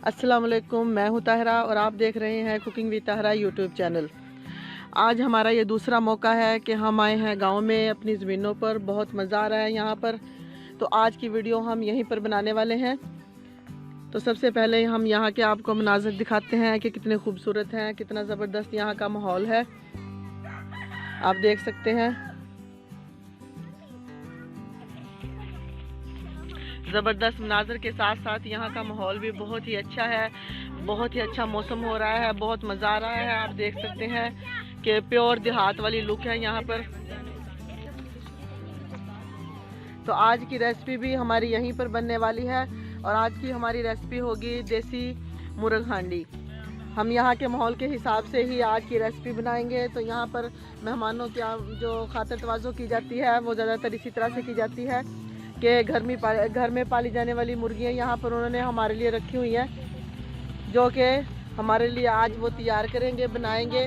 अस्सलाम वालेकुम, मैं हूं ताहिरा और आप देख रहे हैं cooking with Tahira YouTube channel. आज हमारा ये दूसरा मौका है कि हम आए हैं गांव में अपनी ज़मीनों पर। बहुत मज़ा आ रहा है यहाँ पर। तो आज की वीडियो हम यहीं पर बनाने वाले हैं। तो सबसे पहले हम यहाँ के आपको मनाज़र दिखाते हैं कि कितने खूबसूरत हैं, कितना ज़बरदस्त यहाँ का माहौल है। आप देख सकते हैं ज़बरदस्त मनाज़र के साथ साथ यहाँ का माहौल भी बहुत ही अच्छा है। बहुत ही अच्छा मौसम हो रहा है, बहुत मज़ा आ रहा है। आप देख सकते हैं कि प्योर देहात वाली लुक है यहाँ पर। तो आज की रेसिपी भी हमारी यहीं पर बनने वाली है और आज की हमारी रेसिपी होगी देसी मुर्ग हांडी। हम यहाँ के माहौल के हिसाब से ही आज की रेसिपी बनाएंगे। तो यहाँ पर मेहमानों की जो खातिर तवाज़ो की जाती है वो ज़्यादातर इसी तरह से की जाती है कि घर में पाली जाने वाली मुर्गियाँ यहाँ पर उन्होंने हमारे लिए रखी हुई हैं, जो कि हमारे लिए आज वो तैयार करेंगे, बनाएंगे।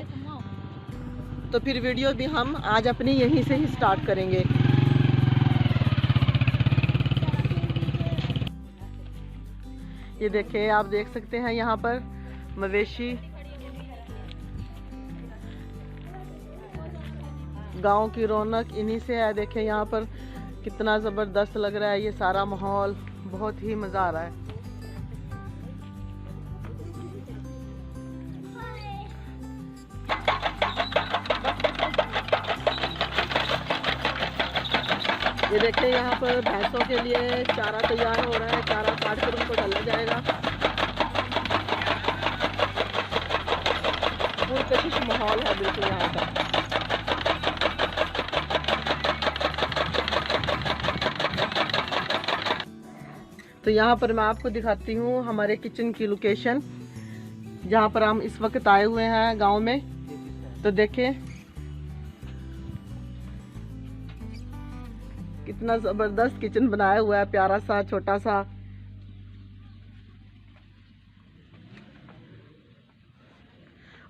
तो फिर वीडियो भी हम आज अपनी यहीं से ही स्टार्ट करेंगे। ये देखें, आप देख सकते हैं यहाँ पर मवेशी। गांव की रौनक इन्हीं से है। देखें यहाँ पर कितना ज़बरदस्त लग रहा है ये सारा माहौल, बहुत ही मज़ा आ रहा है। ये देखें यहाँ पर भैंसों के लिए चारा तैयार हो रहा है। चारा काट कर उनको डाला जाएगा। पुरकशिश माहौल है बिल्कुल यहाँ का। तो यहाँ पर मैं आपको दिखाती हूँ हमारे किचन की लोकेशन, जहाँ पर हम इस वक्त आए हुए हैं गांव में। तो देखें कितना ज़बरदस्त किचन बनाया हुआ है, प्यारा सा छोटा सा।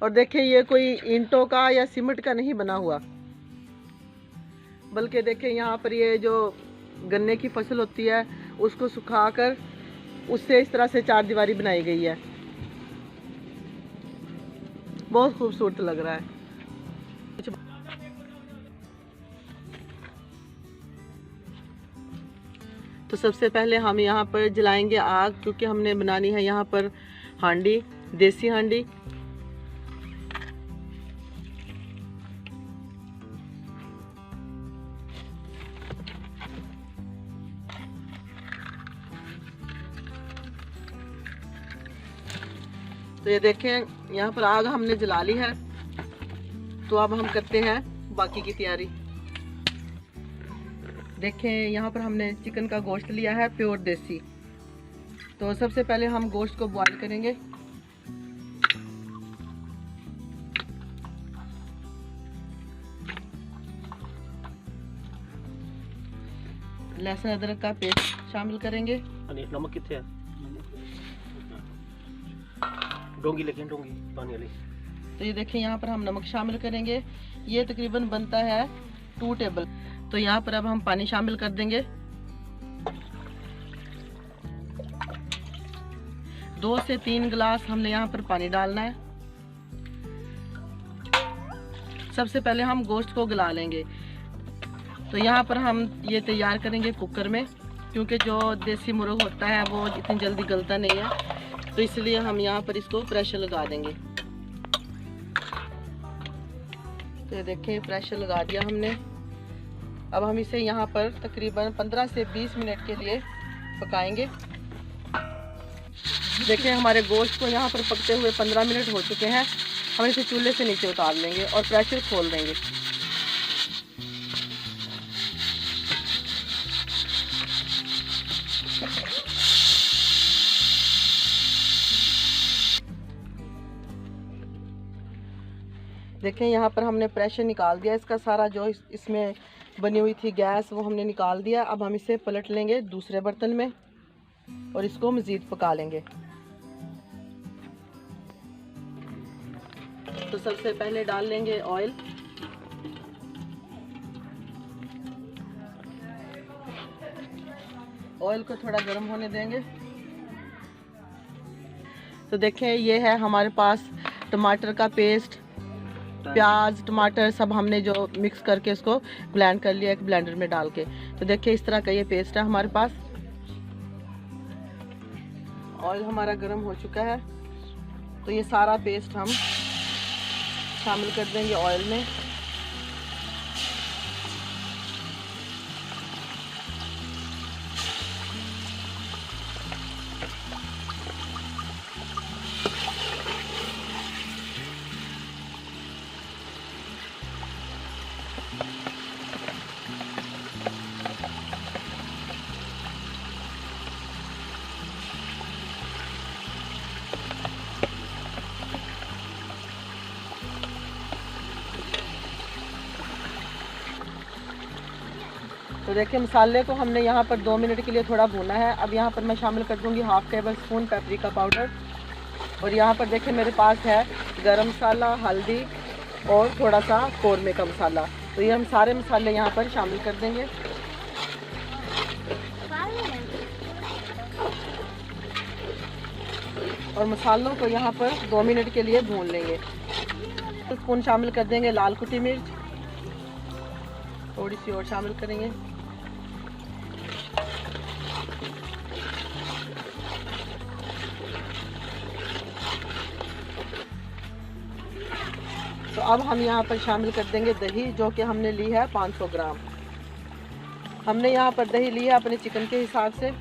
और देखें ये कोई ईंटों का या सीमेंट का नहीं बना हुआ, बल्कि देखें यहाँ पर ये जो गन्ने की फसल होती है उसको सुखाकर उससे इस तरह से चार दीवारी बनाई गई है। बहुत खूबसूरत लग रहा है। तो सबसे पहले हम यहाँ पर जलाएंगे आग, क्योंकि हमने बनानी है यहाँ पर हांडी, देसी हांडी। तो ये देखें यहाँ पर आग हमने जला ली है। तो अब हम करते हैं बाकी की तैयारी। देखें यहाँ पर हमने चिकन का गोश्त लिया है, प्योर देसी। तो सबसे पहले हम गोश्त को बॉईल करेंगे। लहसुन अदरक का पेस्ट शामिल करेंगे। नमक कितने है? डोंगी लेकिन डोंगी पानी वाली। तो ये देखें यहाँ पर हम नमक शामिल करेंगे। ये तकरीबन बनता है 2 टेबल। तो यहाँ पर अब हम पानी शामिल कर देंगे। 2 से 3 गिलास हमने यहाँ पर पानी डालना है। सबसे पहले हम गोश्त को गला लेंगे। तो यहाँ पर हम ये तैयार करेंगे कुकर में, क्योंकि जो देसी मुर्ग होता है वो इतनी जल्दी गलता नहीं है। तो इसलिए हम यहाँ पर इसको प्रेशर लगा देंगे। तो ये देखें प्रेशर लगा दिया हमने। अब हम इसे यहाँ पर तकरीबन 15 से 20 मिनट के लिए पकाएंगे। देखें हमारे गोश्त को यहाँ पर पकते हुए 15 मिनट हो चुके हैं। हम इसे चूल्हे से नीचे उतार लेंगे और प्रेशर खोल देंगे। देखें यहाँ पर हमने प्रेशर निकाल दिया इसका सारा, जो इसमें बनी हुई थी गैस वो हमने निकाल दिया। अब हम इसे पलट लेंगे दूसरे बर्तन में और इसको मज़ीद पका लेंगे। तो सबसे पहले डाल लेंगे ऑयल। ऑयल को थोड़ा गर्म होने देंगे। तो देखें ये है हमारे पास टमाटर का पेस्ट, प्याज टमाटर सब हमने जो मिक्स करके इसको ब्लेंड कर लिया एक ब्लेंडर में डाल के। तो देखिए इस तरह का ये पेस्ट है हमारे पास। ऑयल हमारा गर्म हो चुका है, तो ये सारा पेस्ट हम शामिल कर देंगे ऑयल में। तो देखिए मसाले को हमने यहाँ पर 2 मिनट के लिए थोड़ा भूना है। अब यहाँ पर मैं शामिल कर दूँगी 1/2 टेबल स्पून पेपरिका पाउडर, और यहाँ पर देखिए मेरे पास है गरम मसाला, हल्दी और थोड़ा सा कौरमे का मसाला। तो ये हम सारे मसाले यहाँ पर शामिल कर देंगे। और मसालों को यहाँ पर 2 मिनट के लिए भून लेंगे। तो स्पून शामिल कर देंगे लाल कुटी मिर्च, थोड़ी सी और शामिल करेंगे। तो अब हम यहाँ पर शामिल कर देंगे दही, जो कि हमने ली है 500 ग्राम। हमने यहाँ पर दही ली है अपने चिकन के हिसाब से।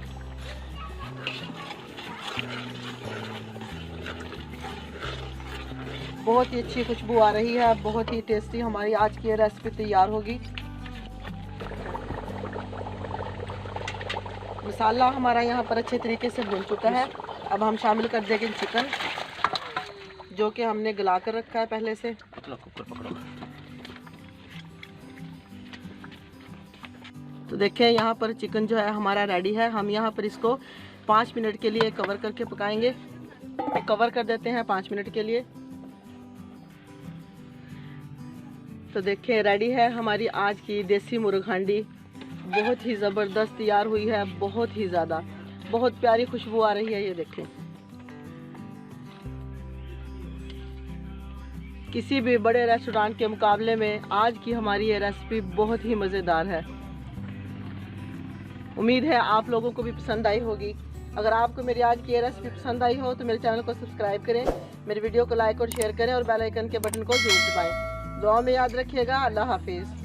बहुत ही अच्छी खुशबू आ रही है, बहुत ही टेस्टी हमारी आज की रेसिपी तैयार होगी। मसाला हमारा यहाँ पर अच्छे तरीके से भून चुका है। अब हम शामिल कर देंगे चिकन, जो कि हमने गला कर रखा है पहले से। तो देखिए यहाँ पर चिकन जो है हमारा रेडी है। हम यहाँ पर इसको 5 मिनट के लिए कवर करके पकाएंगे। कवर कर देते हैं 5 मिनट के लिए। तो देखिए रेडी है हमारी आज की देसी मुर्ग हांडी। बहुत ही ज़बरदस्त तैयार हुई है, बहुत ही ज़्यादा, बहुत प्यारी खुशबू आ रही है। ये देखें, किसी भी बड़े रेस्टोरेंट के मुकाबले में आज की हमारी ये रेसिपी बहुत ही मज़ेदार है। उम्मीद है आप लोगों को भी पसंद आई होगी। अगर आपको मेरी आज की ये रेसिपी पसंद आई हो तो मेरे चैनल को सब्सक्राइब करें, मेरे वीडियो को लाइक और शेयर करें और बेल आइकन के बटन को जरूर दबाएं। दुआ में याद रखिएगा। अल्लाह हाफिज़।